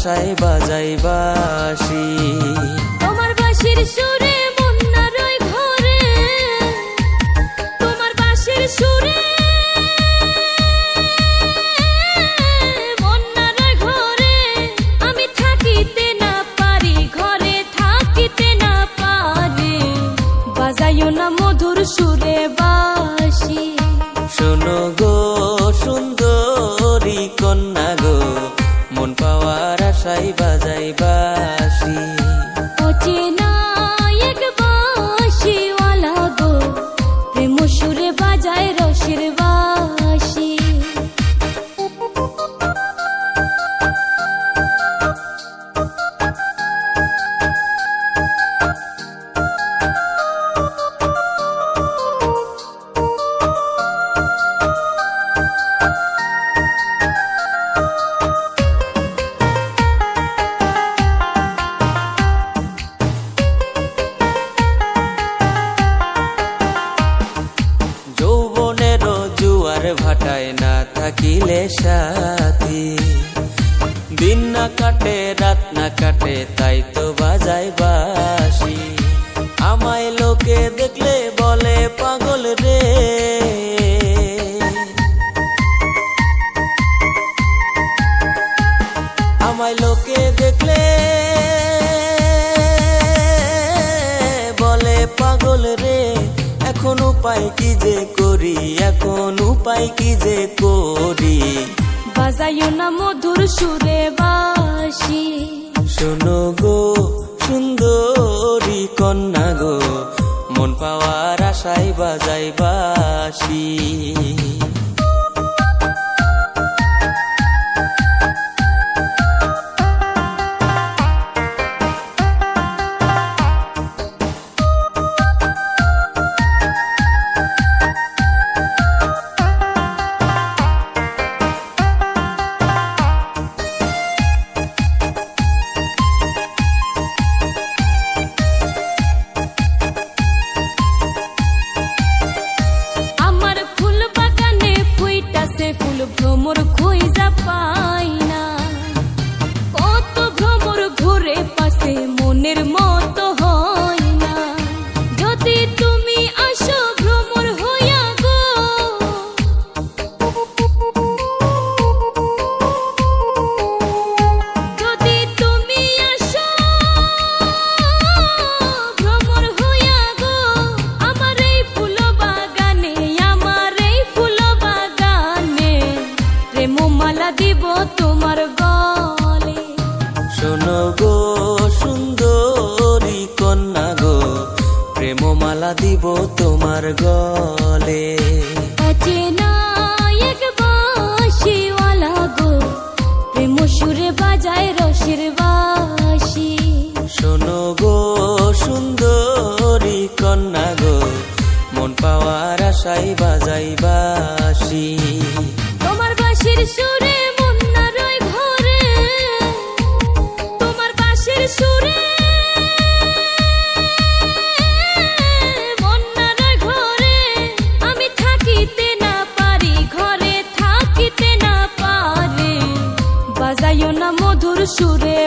আশায় বাজাই বাঁশি। তোমার বাঁশির সুরে মন্না রয় ঘরে, তোমার বাঁশির সুরে মন্না রয় ঘরে, আমি থাকিতে না পারি, ঘরে থাকিতে না পারি, বাজাইও না মধুর সুরে বাঁশি। শোনো গো সুন্দরী কন্যা গো, মন পাওয়ার আশায় বাজাই বাঁশি। অচেনা এক বাঁশিওয়ালা গো, প্রেম সুরে বাজায় রসের বাঁশি। ভাটায় না থাকিলে সাথী, দিন না কাটে রাত না কাটে, তাই তো বাজাই বাঁশি। আমায় লোকে দেখলে বলে পাগল রে, আমায় লোকে দেখলে বলে পাগল রে। এখন উপায় কি যে করি, এখন উপায় কি যে করি, বাজাইও না মধুর সুরে বাঁশি। শোনো গো সুন্দরী কন্যা গো, মন পাওয়ার আশায় বাজাই বাঁশি। ভ্রমর খুঁজা পাই না, কত ভ্রমর ঘুরে পাশে মনের মতো হয় না। যদি তুমি আসো ভ্রমর হইয়া গো, যদি তুমি আসো ভ্রমর হইয়া গো, আমার এই ফুল বাগানে, আমার এই ফুল বাগানে প্রেমমালা দিব তোমার গলে। শোনো গো সুন্দরী কন্যা গো, প্রেমমালা দিব তোমার গলে। অচেনা এক বাঁশিওয়ালা গো, প্রেম সুরে বাজায় রসের বাঁশি। শোনো গো সুন্দরী কন্যা গো, মন পাওয়ার আশায় বাজাই বাঁশি। তোমার বাঁশির সুরে মন্না রয় ঘরে, তোমার বাঁশির সুরে মন্না রয় ঘরে, আমি থাকিতে না পারি, ঘরে থাকিতে না পারি, বাজাইও না মধুর সুরে।